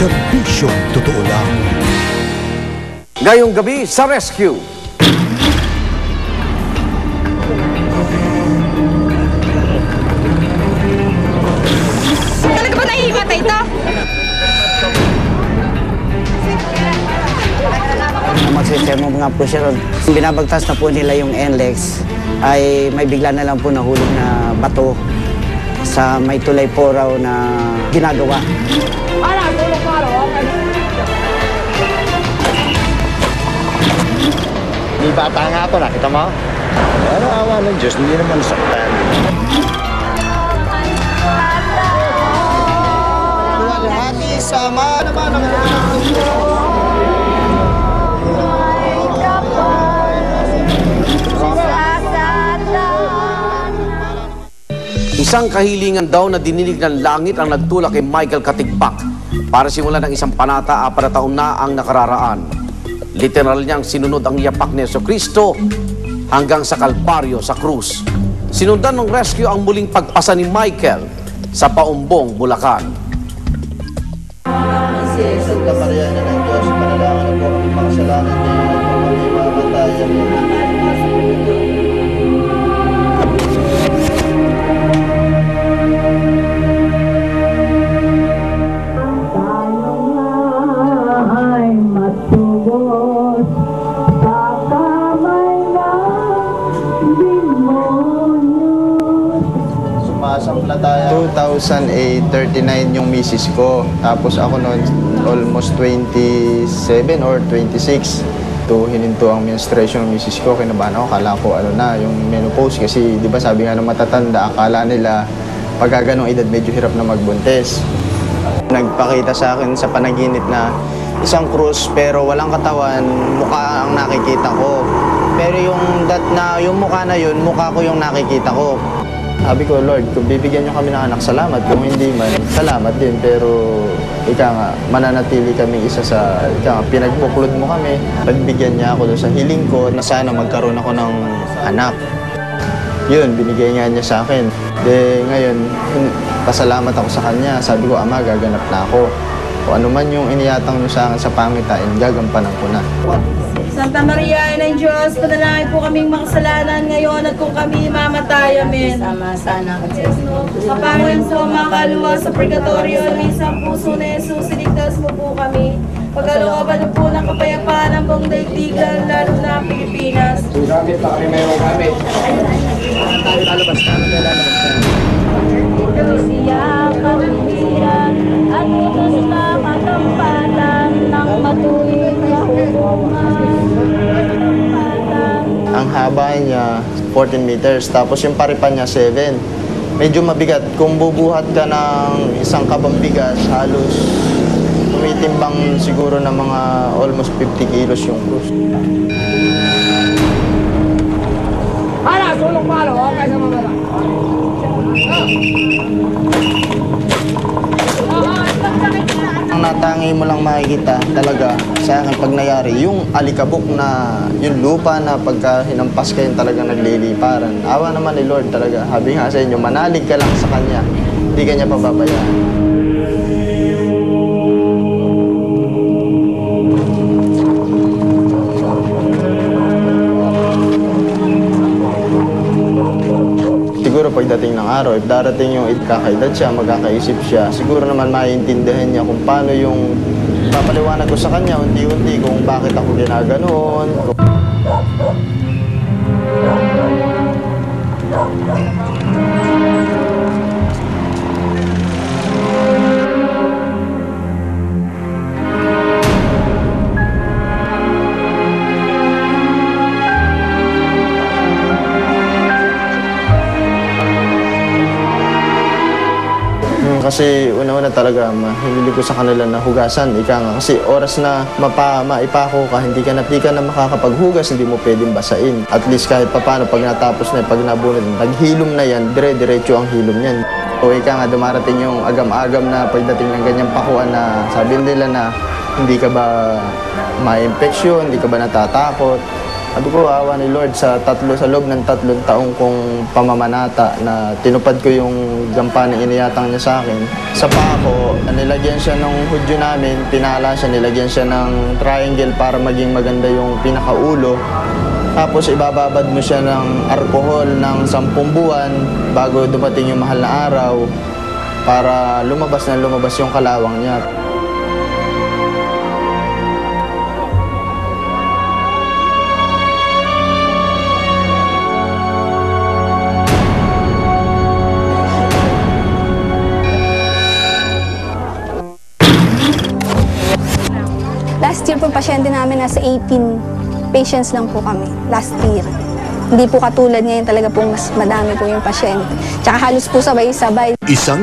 Serbisyong totoo lang. Ngayong gabi sa Rescue. Talaga ba naihimatay ito? Magsicheck mo mga pusher, binabagtas na po nila yung NLEX ay may bigla na lang po nahulog na bato sa may tulay po raw na ginagawa. May bata nga ako, nakita mo? Ano awa ng Diyos, hindi naman saktan. Luwalhati sama naman ang Isang kahilingan daw na dininig ng langit ang nagtulak kay Michael Katigbak para simulan ng isang panata 4 na taon na ang nakararaan. Literal niyang sinunod ang yapak ni Jesucristo hanggang sa Kalbaryo sa krus. Sinundan ng rescue ang muling pagpasa ni Michael sa Paumbong, Bulacan. Sa kaparian ng Diyos, panalangin po ang makasalanan niya at kami mamatayan mo. Sumasampla tayo. 2008, 39 yung misis ko. Tapos ako noon, almost 27 or 26. Hininto ang menstruation ng misis ko. Kinabahan ako, akala ko ano na, yung menopause. Kasi di ba sabi nga ng matatanda, akala nila pagka ganong edad medyo hirap na magbuntis. Nagpakita sa akin sa panaginip na isang krus pero walang katawan, mukha ang nakikita ko. Pero yung mukha na yun, mukha ko yung nakikita ko. Sabi ko, Lord, kung bibigyan niyo kami ng anak, salamat. Kung hindi man, salamat din. Pero, mananatili kami isa sa, pinagbuklod mo kami. Pagbigyan niya ako doon sa hiling ko na sana magkaroon ako ng anak. Yun, binigay nga niya sa akin. Ngayon, pasalamat ako sa kanya. Sabi ko, Ama, gaganap na ako. Kung ano man yung iniyatang niyo sa akin sa pangitain, gagampanan ko na. Santa Maria, Ina ng Diyos, panalangin po kaming makasalanan ngayon at kung kami mamatay, amen. Sama sana at sa Kapangin po mga kaluluwa sa purgatorio, isang puso na Jesus, iligtas mo po kami. Pagkalooban po ng kapayapaan ng buong daigdigan, lalo na ang Pilipinas. Gamit na kami mayroong gamit. Lalabas ka, lalabas ka. siya kaluhiran at utos na katampatan ng matuwid na hukuman. Ang haba niya 14 meters, tapos yung paripan niya 7. Medyo mabigat. Kung bubuhat ka ng isang kabang bigas, halos tumitimbang siguro ng mga almost 50 kilos yung krus. Para, sulong palo, okay sa mga Ang natangi mo lang makikita talaga sa akin pag nangyari, yung alikabok na, yung lupa na pagka hinampas kayo talaga nagliliparan. Awa naman ni Lord talaga. Sabi nga sa inyo, manalig ka lang sa Kanya. Hindi ka niya pababayaan. Siguro pagdating ng araw, if darating yung kakaedad siya, magkakaisip siya, siguro naman maiintindihan niya kung paano yung papaliwanag ko sa kanya unti-unti kung bakit ako ginaganon. Kasi una-una talaga, mahilig ko sa kanila na hugasan. Ika nga, kasi oras na maipako ka, hindi ka na makakapaghugas, hindi mo pwedeng basain. At least kahit papano, pag natapos na, pag nabunod, naghilom na yan, dire-diretso ang hilom yan. O ika nga, dumarating yung agam-agam na pagdating ng ganyang pakuan na sabi nila na hindi ka ba ma-infeksyon, hindi ka ba natatakot. Sabi ko, awa ni Lord sa loob ng 3 taong kong pamamanata na tinupad ko yung gampanan iniyatang niya sa akin. Sa paa ko, nilagyan siya ng hudyo namin, pinala siya, nilagyan siya ng triangle para maging maganda yung pinakaulo. Tapos ibababad mo siya ng alcohol ng 10 buwan bago dumating yung mahal na araw para lumabas yung kalawang niya. Last year po, pasyente namin nasa 18 patients lang po kami. Last year. Hindi po katulad ngayon talaga po mas madami po yung pasyente. Tsaka halos po sabay-sabay. Isang